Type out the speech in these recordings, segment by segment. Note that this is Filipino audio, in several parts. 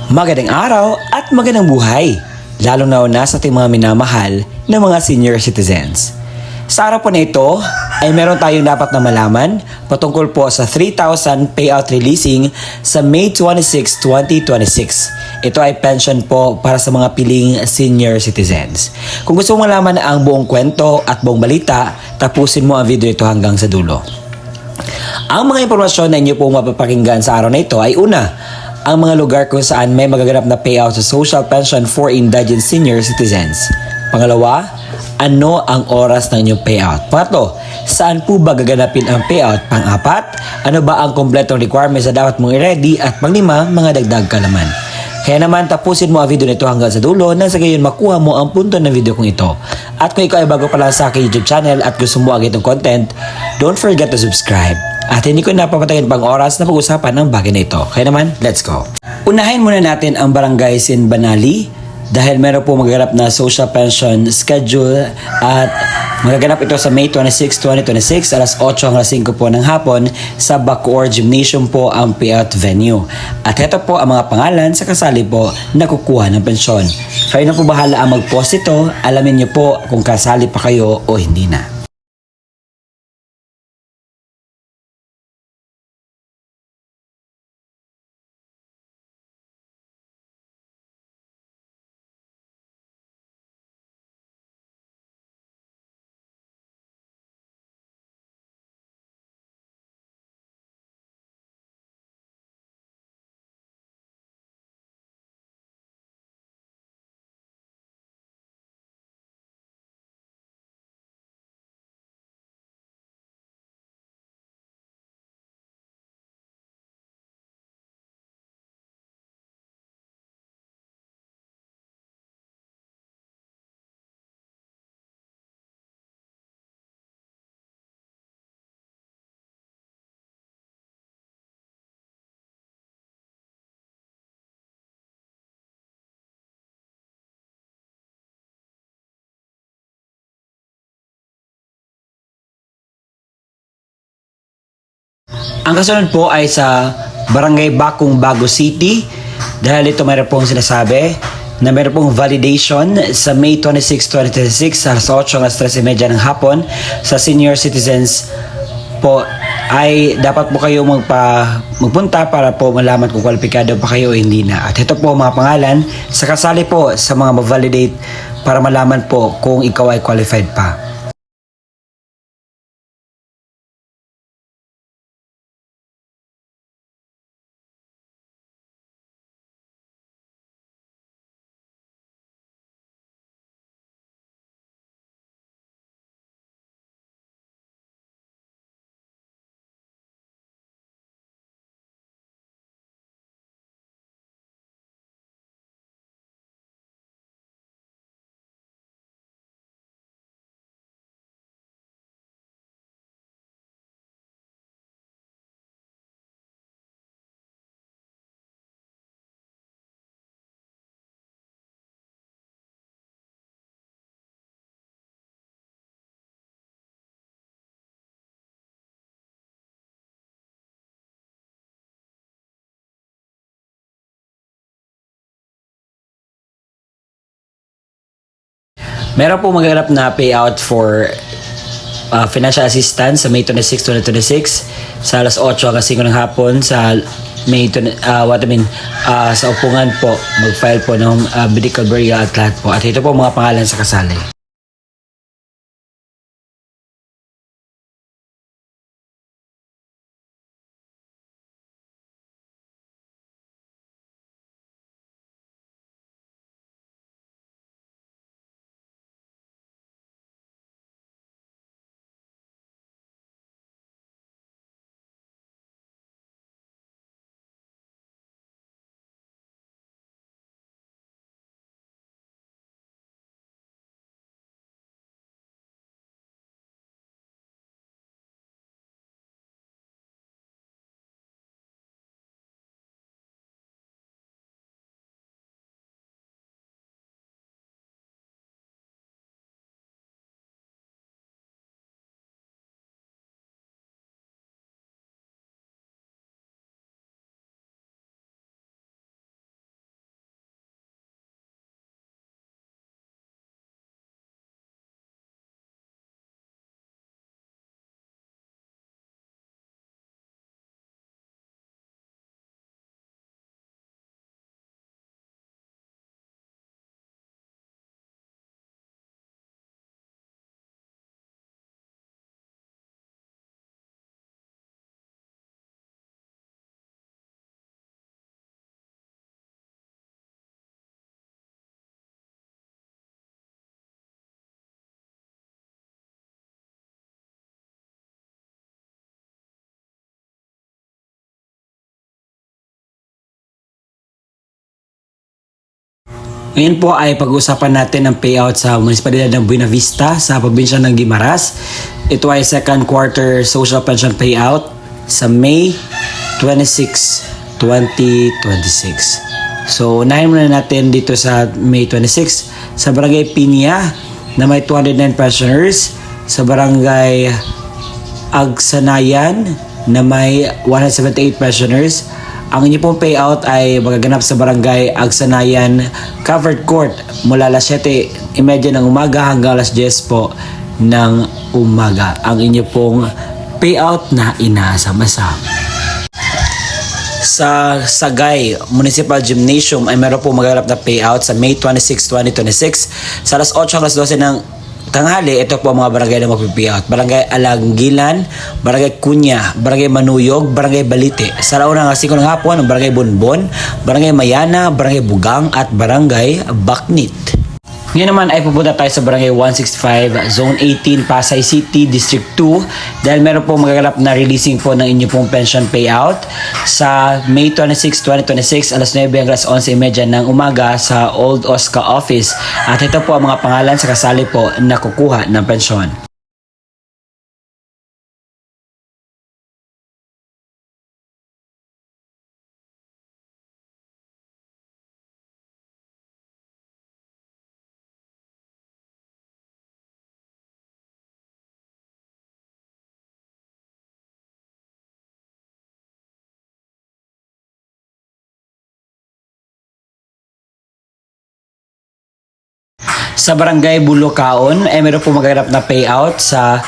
Magandang araw at magandang buhay, lalong na sa ating mga minamahal na mga senior citizens. Sa araw po na ito ay meron tayong dapat na malaman patungkol po sa 3,000 payout releasing sa May 26, 2026. Ito ay pension po para sa mga piling senior citizens. Kung gusto mo malaman ang buong kwento at buong balita, tapusin mo ang video ito hanggang sa dulo. Ang mga impormasyon na inyo po mapapakinggan sa araw na ito ay una, ang mga lugar kung saan may magaganap na payout sa social pension for indigent senior citizens. Pangalawa, ano ang oras ng inyong payout? Pangatlo, saan po ba gaganapin ang payout? Pang-apat, ano ba ang kompletong requirements na dapat mong i-ready? At pang-lima, mga dagdag kalaman. Kaya naman tapusin mo ang video nito hanggang sa dulo nang sa gayon makuha mo ang punto ng video kong ito. At kung ikaw ay bago pa lang sa aking YouTube channel at gusto mo ang itong content, don't forget to subscribe. At hindi ko napapatayin pang oras na pag-usapan ng bagay na ito. Kaya naman, let's go. Unahin muna natin ang barangay in Banali dahil meron po magaganap na social pension schedule at magaganap ito sa May 26, 2026 alas 8 hanggang 5 po ng hapon sa Bacoor Gymnasium po ang payout venue. At ito po ang mga pangalan sa kasali po na kukuha ng pensyon. Kayo na po bahala ang mag-post ito, alamin niyo po kung kasali pa kayo o hindi na. Ang kasunod po ay sa Barangay Bakong Bago City dahil ito mayroon pong sinasabi na mayroon pong validation sa May 26, 2026 sa alas 8 hanggang 13:30 ng hapon sa senior citizens po ay dapat po kayo magpunta para po malaman kung kwalipikado pa kayo o hindi na. At ito po mga pangalan sa kasali po sa mga ma-validate para malaman po kung ikaw ay qualified pa. Meron po magaganap na payout for financial assistance sa May 26, 2026 sa alas 8 hanggang 5 ng hapon sa May 20, sa upungan po mag-file po ng medical burial at lahat po. At ito po mga pangalan sa kasali. Ngayon po ay pag-uusapan natin ang payout sa Munisipalidad ng Buena Vista sa probinsya ng Guimaras. Ito ay second quarter social pension payout sa May 26, 2026. So, unahin muna natin dito sa May 26 sa Barangay Piña na may 209 pensioners, sa Barangay Agsanayan na may 178 pensioners. Ang inyo pong payout ay magaganap sa Barangay Agsanayan Covered Court mula alas 7:30 ng umaga hanggang alas 10 po ng umaga. Ang inyo pong payout na inaasam-asam. Sa Sagay Municipal Gymnasium ay meron po magaganap na payout sa May 26, 2026 sa alas 8 hanggang alas 12 ng tanghali. Ito po ang mga barangay na magpipayout: Barangay Alanggilan, Barangay Kunya, Barangay Manuyog, Barangay Balite. Sa alauna ng 5 ng hapon, ang Barangay Bonbon, Barangay Mayana, Barangay Bugang at Barangay Baknit. Ngayon naman ay pupunta tayo sa Barangay 165, Zone 18, Pasay City, District 2 dahil meron po magaganap na releasing po ng inyo pong pension payout sa May 26, 2026 alas 9 hanggang alas 11:30 ng umaga sa Old Osca Office. At ito po ang mga pangalan sa kasali po na kukuha ng pensyon. Sa Barangay Bulucaon ay meron po magaganap na payout sa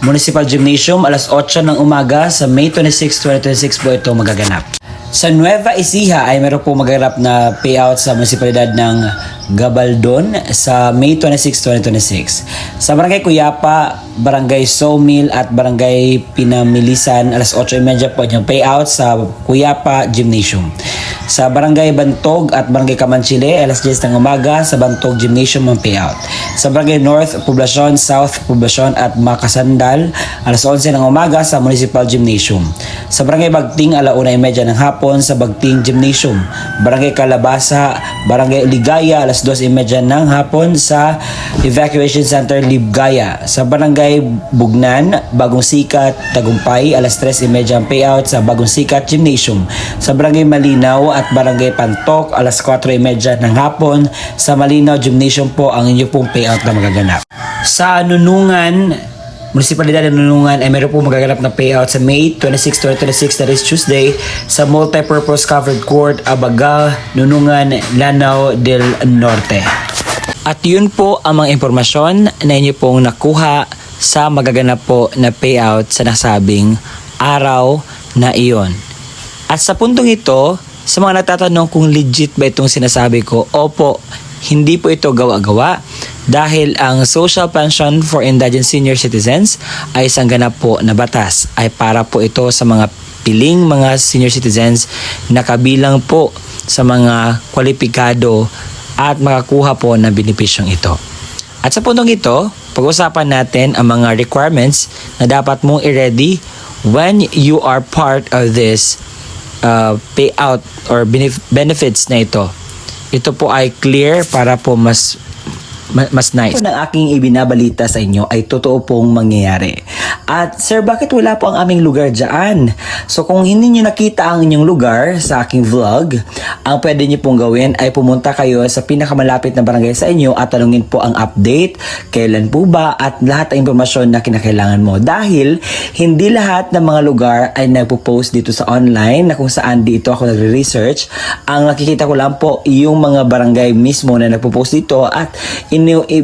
Municipal Gymnasium alas 8 ng umaga sa May 26, 2026 po ito magaganap. Sa Nueva Ecija ay meron po magaganap na payout sa munisipalidad ng Gabaldon sa May 26, 2026. Sa Barangay Cuyapa, Barangay Sawmill at Barangay Pinamilisan alas 8:30 po yung payout sa Cuyapa Gymnasium. Sa Barangay Bantog at Barangay Kamanchile, alas 10 ng umaga sa Bantog Gymnasium ang payout. Sa Barangay North Poblacion, South Poblacion at Makasandal, alas 11 ng umaga sa Municipal Gymnasium. Sa Barangay Bagting, alauna 1:30 ng hapon sa Bagting Gymnasium. Barangay Calabasa, Barangay Ligaya, alas 2:30 ng hapon sa Evacuation Center Libgaya. Sa Barangay Bugnan, Bagong Sikat, Tagumpay, alas 3:30 ang payout sa Bagong Sikat Gymnasium. Sa Barangay Malinaw at Barangay Pantok, alas 4:30 ng hapon sa Malinaw Gymnasium po ang inyo pong payout na magaganap. Sa Nunungan, Munisipalidad ng Nunungan ay meron po magaganap na payout sa May 26, 2026, that is Tuesday, sa Multipurpose Covered Court, Abaga, Nunungan, Lanao del Norte. At yun po ang mga impormasyon na inyo pong nakuha sa magaganap po na payout sa nasabing araw na iyon. At sa puntong ito, sa mga natatanong kung legit ba itong sinasabi ko, opo, hindi po ito gawa-gawa dahil ang Social Pension for Indigent Senior Citizens ay isang ganap po na batas. Ay para po ito sa mga piling mga senior citizens na kabilang po sa mga kwalipikado at makakuha po ng benepisyong ito. At sa puntong ito, pag-usapan natin ang mga requirements na dapat mong i-ready when you are part of this payout or benefits na ito. Ito po ay clear para po mas nice. Ang aking ibinabalita sa inyo ay totoo pong mangyayari. At sir, bakit wala po ang aming lugar dyan? So kung hindi nyo nakita ang inyong lugar sa aking vlog, ang pwede nyo pong gawin ay pumunta kayo sa pinakamalapit na barangay sa inyo at tanungin po ang update, kailan po ba, at lahat ng impormasyon na kinakailangan mo. Dahil hindi lahat ng mga lugar ay nagpo-post dito sa online na kung saan dito ako nagre-research. Ang nakikita ko lang po yung mga barangay mismo na nagpo-post dito at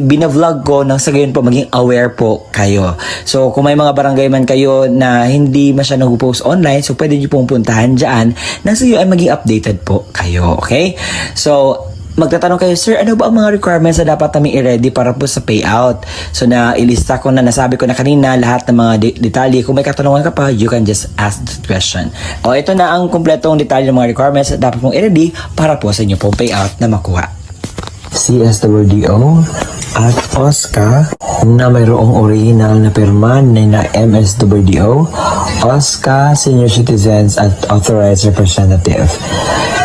binavlog ko nang sa gayon po maging aware po kayo. So kung may mga barangay man kayo na hindi masyadong nag-post online, so pwede nyo pong puntahan dyan nang sa iyo ay maging updated po kayo. Okay? So magtatanong kayo, sir, ano ba ang mga requirements na dapat namin i-ready para po sa payout? So na ilista ko na, nasabi ko na kanina lahat ng mga detalye. Kung may katanungan ka pa, you can just ask the question. O ito na ang kumpletong detalye ng mga requirements na dapat mong i-ready para po sa inyo pong payout na makuha. CSWDO At OSCA na mayroong original na pirma na MSWDO, OSCA, Senior Citizens at Authorized Representative.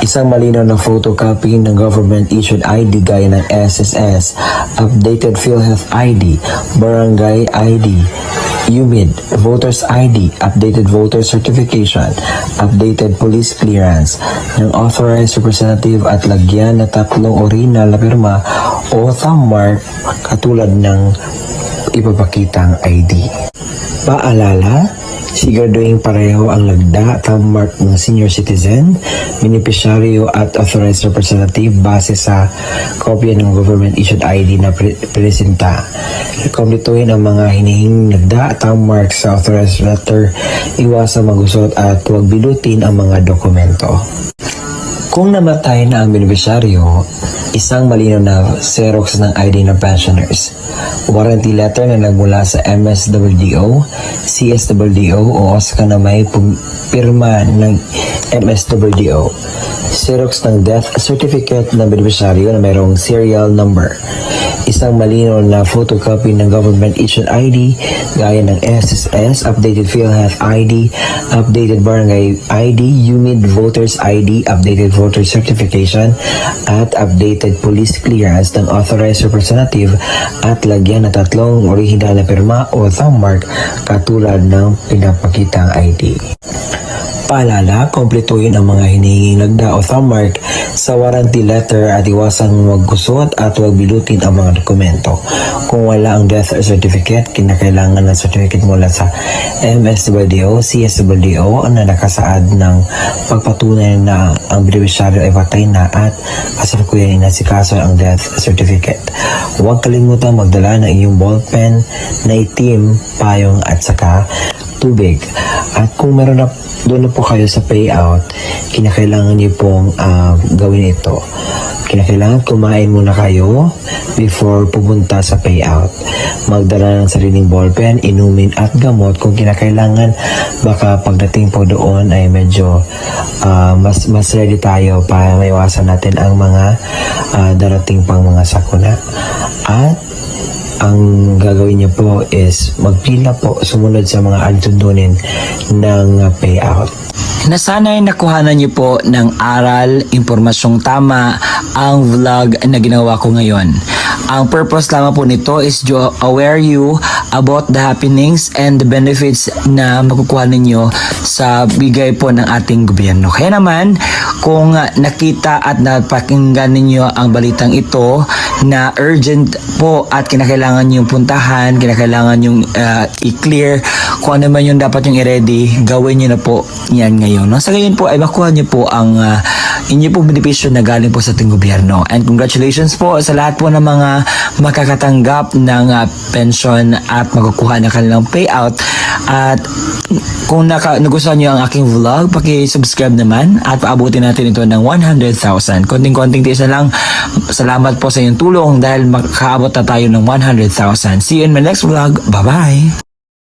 Isang malinaw na photocopy ng government-issued ID gaya ng SSS, updated PhilHealth ID, Barangay ID, UMID, Voters ID, updated voter certification, updated police clearance ng authorized representative at lagyan na 3 original na pirma o thumb mark katulad ng ipapakitang ID. Paalala, siguraduhin pareho ang lagda, thumb mark ng senior citizen, beneficiaryo at authorized representative base sa kopya ng government-issued ID na presenta. Komplituhin ang mga hinihing lagda, thumb mark sa authorized letter, iwasan magusot at huwag bilutin ang mga dokumento. Kung namatay na ang beneficiaryo, isang malinaw na Xerox ng ID ng pensioners, warranty letter na nagmula sa MSWDO, CSWDO o OSCA na may pirma ng MSWDO, Xerox ng death certificate ng beneficiaryo na mayroong serial number, isang malinaw na photocopy ng government-issued ID gaya ng SSS, updated PhilHealth ID, updated Barangay ID, UMID Voters ID, updated voter certification, at updated police clearance ng authorized representative at lagyan na 3 original na pirma o thumb mark katulad ng pinapakitang ID. Paalala, kompletuhin ang mga hinihinging lagda o thumb mark sa warranty letter at iwasang magkusot at huwag bilutin ang mga dokumento. Kung wala ang death certificate, kinakailangan ng certificate mula sa MSWDO, CSWDO na nakasaad ng pagpatunay na ang beneficiaryo ay patay na at kasalukuyan inasikaso ang death certificate. Huwag kalimutan magdala ng iyong ballpen na itim, payong at saka tubig. At kung meron na doon na po kayo sa payout, kinakailangan niyo pong gawin ito. Kinakailangan kumain muna kayo before pupunta sa payout. Magdala ng sariling ballpen, inumin at gamot kung kinakailangan. Baka pagdating po doon ay medyo mas ready tayo para maiwasan natin ang mga darating pang mga sakuna. At ang gagawin niyo po is magpila po sumunod sa mga alituntunin ng payout. Nasanay nakuhanan niyo po ng aral, impormasyong tama ang vlog na ginawa ko ngayon. Ang purpose lamang po nito is to aware you about the happenings and the benefits na makukuha ninyo sa bigay po ng ating gobyerno. Kaya naman, kung nakita at napakinggan ninyo ang balitang ito na urgent po at kinakailangan yung puntahan, kinakailangan yung i-clear, kung ano man yung dapat yung i-ready, gawin nyo na po yan ngayon. No? Sa ngayon po ay makuha nyo po ang inyo pong benepisyo na galing po sa ating gobyerno. And congratulations po sa lahat po ng mga makakatanggap ng pension at makukuha ng kanilang payout. At kung nagustuhan nyo ang aking vlog, paki-subscribe naman at paabutin natin ito ng 100,000. Konting-konting tiis na lang. Salamat po sa iyong tulong dahil makaabot na tayo ng 100,000. See you in my next vlog. Bye-bye!